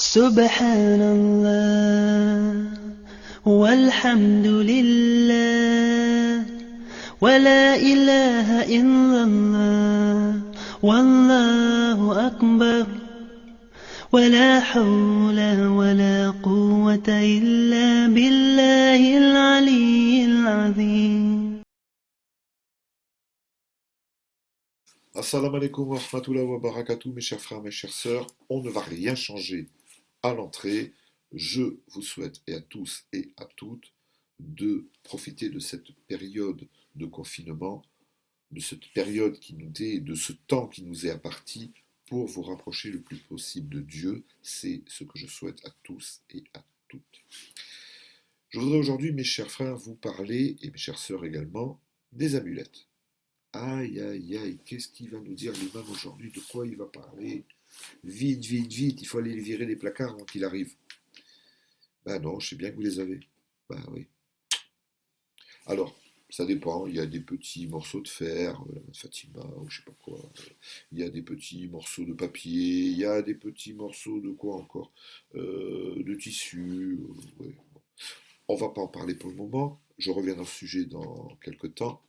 سبحان الله والحمد لله ولا إله إلا الله والله أكبر ولا حول ولا قوة إلا بالله العلي العظيم. Assalamu alaikum wa rahmatullahi wa barakatuh, mes chers frères, mes chères sœurs. On ne va rien changer à l'entrée. Je vous souhaite et à tous et à toutes de profiter de cette période de confinement, de cette période de ce temps qui nous est imparti pour vous rapprocher le plus possible de Dieu. C'est ce que je souhaite à tous et à toutes. Je voudrais aujourd'hui, mes chers frères, vous parler, et mes chères sœurs également, des amulettes. Aïe, aïe, aïe, qu'est-ce qu'il va nous dire l'imam aujourd'hui? De quoi il va parler? Vite, vite, vite, il faut aller les virer des placards avant qu'il arrive. Ben non, je sais bien que vous les avez. Ben oui. Alors, ça dépend, il y a des petits morceaux de fer, la Fatima, ou je sais pas quoi. Il y a des petits morceaux de papier, il y a des petits morceaux de quoi encore? De tissu, ouais. On va pas en parler pour le moment, je reviens dans ce sujet dans quelques temps.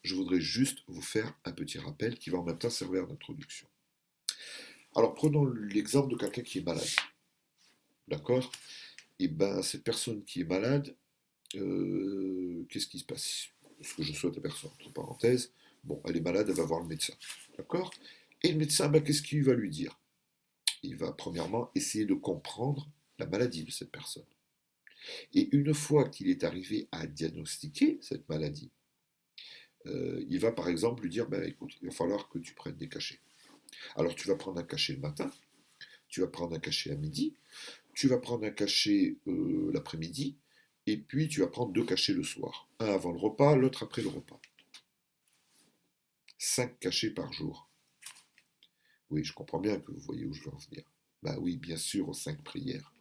Je voudrais juste vous faire un petit rappel qui va en même temps servir d'introduction. Alors prenons l'exemple de quelqu'un qui est malade, d'accord? Et ben cette personne qui est malade, qu'est-ce qui se passe? Ce que je souhaite à personne, entre parenthèses, bon, elle est malade, elle va voir le médecin, d'accord? Et le médecin, ben, qu'est-ce qu'il va lui dire? Il va premièrement essayer de comprendre la maladie de cette personne. Et une fois qu'il est arrivé à diagnostiquer cette maladie, il va par exemple lui dire, ben, écoute, il va falloir que tu prennes des cachets. Alors tu vas prendre un cachet le matin, tu vas prendre un cachet à midi, tu vas prendre un cachet l'après-midi, et puis tu vas prendre deux cachets le soir. Un avant le repas, l'autre après le repas. 5 cachets par jour. Oui, je comprends bien que vous voyez où je veux en venir. Bah oui, bien sûr, aux 5 prières.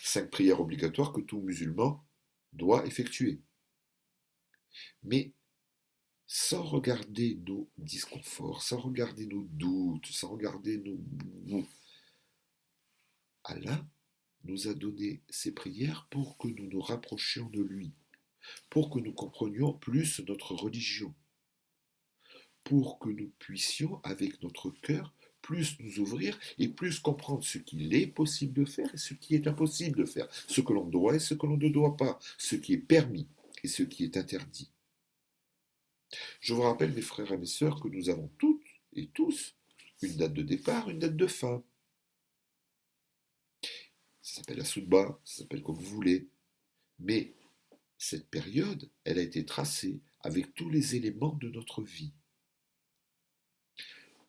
5 prières obligatoires que tout musulman doit effectuer. Mais sans regarder nos disconforts, sans regarder nos doutes, sans regarder nos... Allah nous a donné ces prières pour que nous nous rapprochions de lui, pour que nous comprenions plus notre religion, pour que nous puissions, avec notre cœur, plus nous ouvrir et plus comprendre ce qu'il est possible de faire et ce qui est impossible de faire, ce que l'on doit et ce que l'on ne doit pas, ce qui est permis et ce qui est interdit. Je vous rappelle, mes frères et mes sœurs, que nous avons toutes et tous une date de départ, une date de fin. Ça s'appelle la soutba, ça s'appelle comme vous voulez, mais cette période, elle a été tracée avec tous les éléments de notre vie.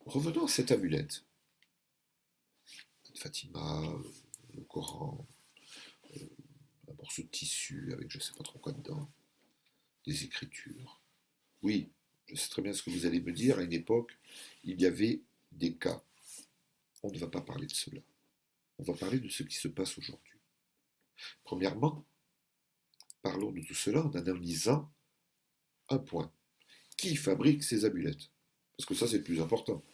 Revenons à cette amulette. Fatima, le Coran, un morceau de tissu avec je ne sais pas trop quoi dedans, des écritures. Oui, je sais très bien ce que vous allez me dire. À une époque, il y avait des cas. On ne va pas parler de cela. On va parler de ce qui se passe aujourd'hui. Premièrement, parlons de tout cela en analysant un point. Qui fabrique ces amulettes? Parce que ça, c'est le plus important.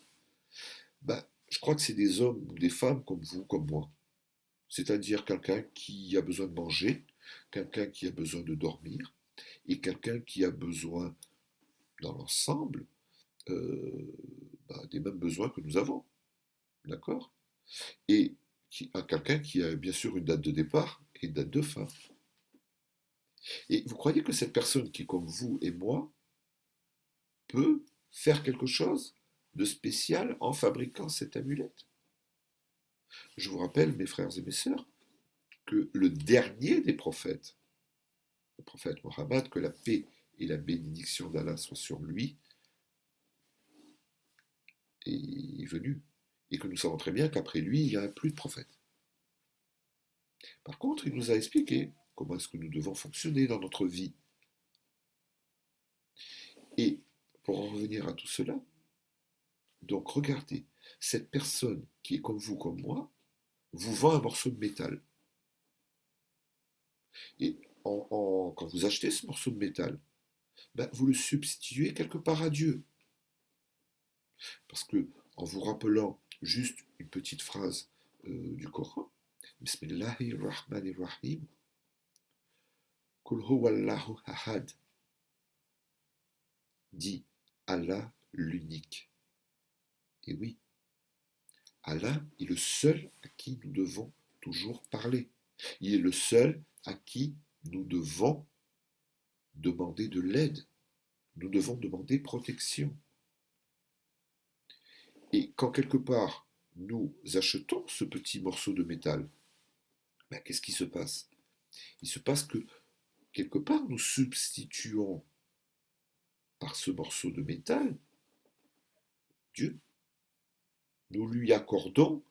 Ben, je crois que c'est des hommes ou des femmes comme vous, comme moi. C'est-à-dire quelqu'un qui a besoin de manger, quelqu'un qui a besoin de dormir, et quelqu'un qui a besoin, dans l'ensemble, des mêmes besoins que nous avons. D'accord? Et quelqu'un qui a bien sûr une date de départ et une date de fin. Et vous croyez que cette personne qui, comme vous et moi, peut faire quelque chose de spécial en fabriquant cette amulette? Je vous rappelle, mes frères et mes sœurs, que le dernier des prophètes, le prophète Mohammed, que la paix et la bénédiction d'Allah soient sur lui, est venu. Et que nous savons très bien qu'après lui, il n'y a plus de prophète. Par contre, il nous a expliqué comment est-ce que nous devons fonctionner dans notre vie. Et pour en revenir à tout cela, donc regardez, cette personne qui est comme vous, comme moi, vous vend un morceau de métal. Et quand vous achetez ce morceau de métal, ben, vous le substituez quelque part à Dieu. Parce que en vous rappelant juste une petite phrase du Coran, Bismillahirrahmanirrahim. Kul huwallahu ahad. Dit Allah l'unique. Et oui, Allah est le seul à qui nous devons toujours parler. Il est le seul à qui nous devons demander de l'aide. Nous devons demander protection. Et quand quelque part nous achetons ce petit morceau de métal, ben, qu'est-ce qui se passe? Il se passe que quelque part nous substituons par ce morceau de métal Dieu. Nous lui accordons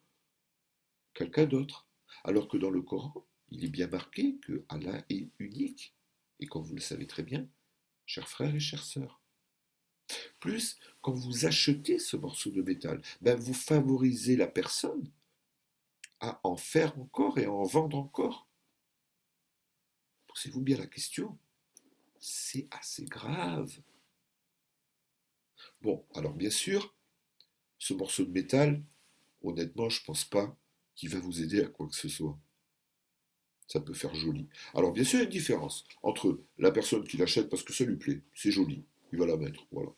quelqu'un d'autre. Alors que dans le Coran, il est bien marqué que Allah est unique. Et comme vous le savez très bien, chers frères et chères sœurs, plus quand vous achetez ce morceau de métal, ben vous favorisez la personne à en faire encore et à en vendre encore. Posez-vous bien la question. C'est assez grave. Bon, alors bien sûr, ce morceau de métal, honnêtement, je ne pense pas qu'il va vous aider à quoi que ce soit. Ça peut faire joli. Alors bien sûr, il y a une différence entre la personne qui l'achète parce que ça lui plaît, c'est joli, il va la mettre, voilà.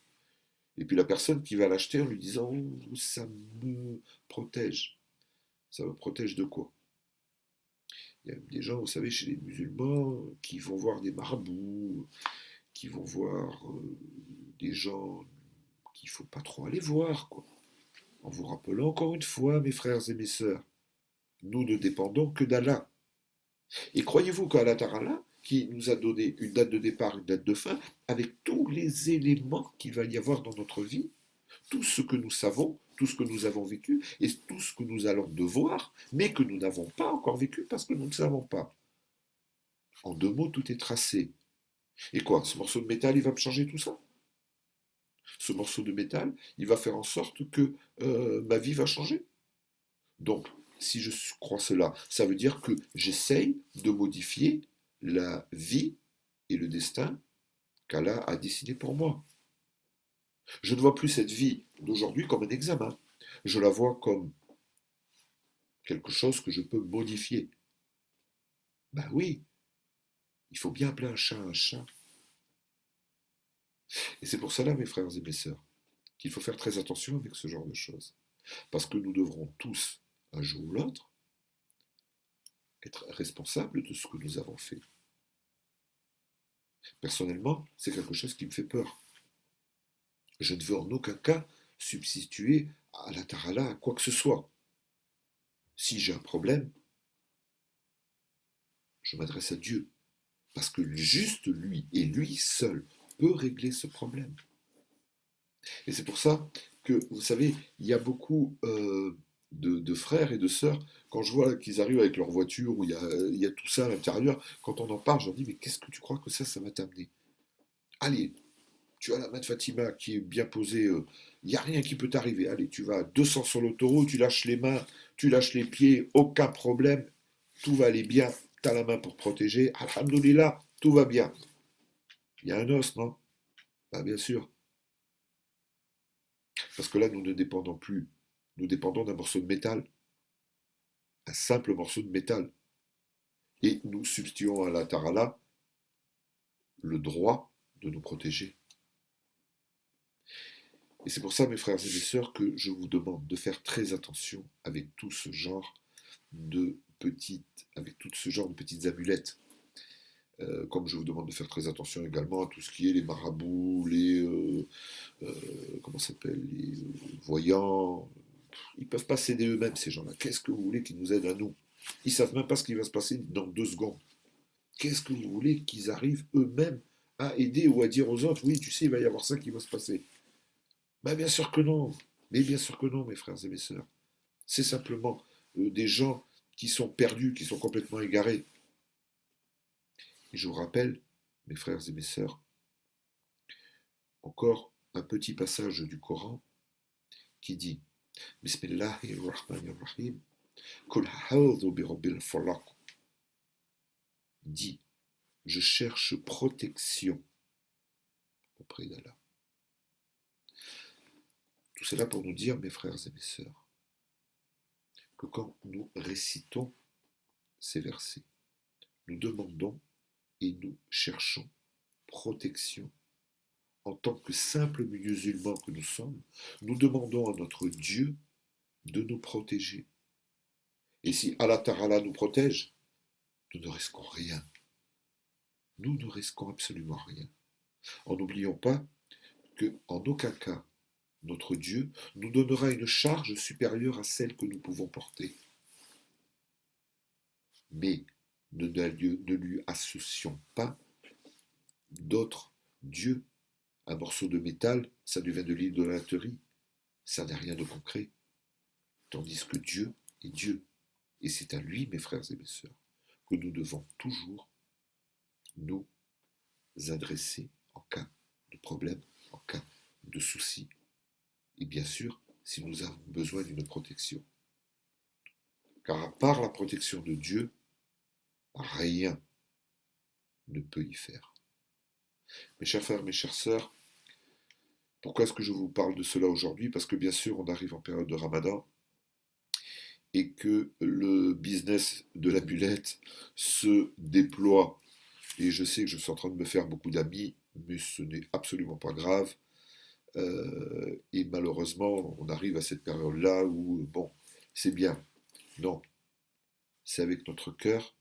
Et puis la personne qui va l'acheter en lui disant oh, ça me protège. Ça me protège de quoi? Il y a des gens, vous savez, chez les musulmans, qui vont voir des marabouts, qui vont voir des gens qu'il ne faut pas trop aller voir, quoi. En vous rappelant encore une fois, mes frères et mes sœurs, nous ne dépendons que d'Allah. Et croyez-vous qu'Allah Ta'ala, qui nous a donné une date de départ, une date de fin, avec tous les éléments qu'il va y avoir dans notre vie, tout ce que nous savons, tout ce que nous avons vécu, et tout ce que nous allons devoir, mais que nous n'avons pas encore vécu parce que nous ne savons pas. En deux mots, tout est tracé. Et quoi? Ce morceau de métal, il va me changer tout ça? Ce morceau de métal, il va faire en sorte que ma vie va changer? Donc, si je crois cela, ça veut dire que j'essaye de modifier la vie et le destin qu'Allah a dessiné pour moi. Je ne vois plus cette vie d'aujourd'hui comme un examen. Je la vois comme quelque chose que je peux modifier. Ben oui, il faut bien appeler un chat un chat. Et c'est pour cela, mes frères et mes sœurs, qu'il faut faire très attention avec ce genre de choses. Parce que nous devrons tous, un jour ou l'autre, être responsables de ce que nous avons fait. Personnellement, c'est quelque chose qui me fait peur. Je ne veux en aucun cas substituer à la Ta'ala à quoi que ce soit. Si j'ai un problème, je m'adresse à Dieu. Parce que juste lui, et lui seul, peut régler ce problème. Et c'est pour ça que, vous savez, il y a beaucoup de frères et de sœurs, quand je vois qu'ils arrivent avec leur voiture, où il y a tout ça à l'intérieur, quand on en parle, je leur dis, mais qu'est-ce que tu crois que ça va t'amener? Allez, tu as la main de Fatima qui est bien posée, il n'y a rien qui peut t'arriver. Allez, tu vas à 200 sur l'autoroute, tu lâches les mains, tu lâches les pieds, aucun problème, tout va aller bien, tu as la main pour protéger, alhamdoulilah, tout va bien. Il y a un os, non? Bah, bien sûr. Parce que là, nous ne dépendons plus. Nous dépendons d'un morceau de métal, un simple morceau de métal. Et nous substituons à la Tarala le droit de nous protéger. Et c'est pour ça, mes frères et mes sœurs, que je vous demande de faire très attention avec tout ce genre de avec tout ce genre de petites amulettes. Comme je vous demande de faire très attention également à tout ce qui est les marabouts, comment ça s'appelle, les voyants. Ils peuvent pas s'aider eux-mêmes, ces gens-là. Qu'est-ce que vous voulez qu'ils nous aident à nous? Ils savent même pas ce qui va se passer dans 2 secondes. Qu'est-ce que vous voulez qu'ils arrivent eux-mêmes à aider ou à dire aux autres, oui, tu sais, il va y avoir ça qui va se passer? Ben, bien sûr que non. Mais bien sûr que non, mes frères et mes sœurs. C'est simplement des gens qui sont perdus, qui sont complètement égarés. Et je vous rappelle, mes frères et mes sœurs, encore un petit passage du Coran qui dit Bismillahirrahmanirrahim. Kul ha'udhu bi rabbil falaq. Dit, je cherche protection auprès d'Allah. Tout cela pour nous dire, mes frères et mes sœurs, que quand nous récitons ces versets. Nous demandons et nous cherchons protection. En tant que simples musulmans que nous sommes, nous demandons à notre Dieu de nous protéger. Et si Allah Ta'ala nous protège, nous ne risquons rien. Nous ne risquons absolument rien. En n'oublions pas qu'en aucun cas, notre Dieu nous donnera une charge supérieure à celle que nous pouvons porter. Mais ne lui associons pas d'autres dieux. Un morceau de métal, ça devient de l'idolâtrerie. Ça n'a rien de concret. Tandis que Dieu est Dieu. Et c'est à lui, mes frères et mes sœurs, que nous devons toujours nous adresser en cas de problème, en cas de souci. Et bien sûr, si nous avons besoin d'une protection. Car à part la protection de Dieu, rien ne peut y faire. Mes chers frères, mes chères sœurs, pourquoi est-ce que je vous parle de cela aujourd'hui? Parce que bien sûr, on arrive en période de Ramadan et que le business de la mulette se déploie. Et je sais que je suis en train de me faire beaucoup d'amis, mais ce n'est absolument pas grave. Et malheureusement, on arrive à cette période-là où, bon, c'est bien. Non, c'est avec notre cœur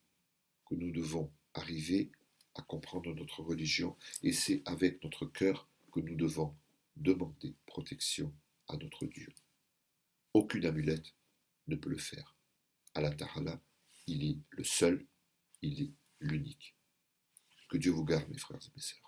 que nous devons arriver à comprendre notre religion, et c'est avec notre cœur que nous devons demander protection à notre Dieu. Aucune amulette ne peut le faire. Allah Ta'ala, il est le seul, il est l'unique. Que Dieu vous garde, mes frères et mes sœurs.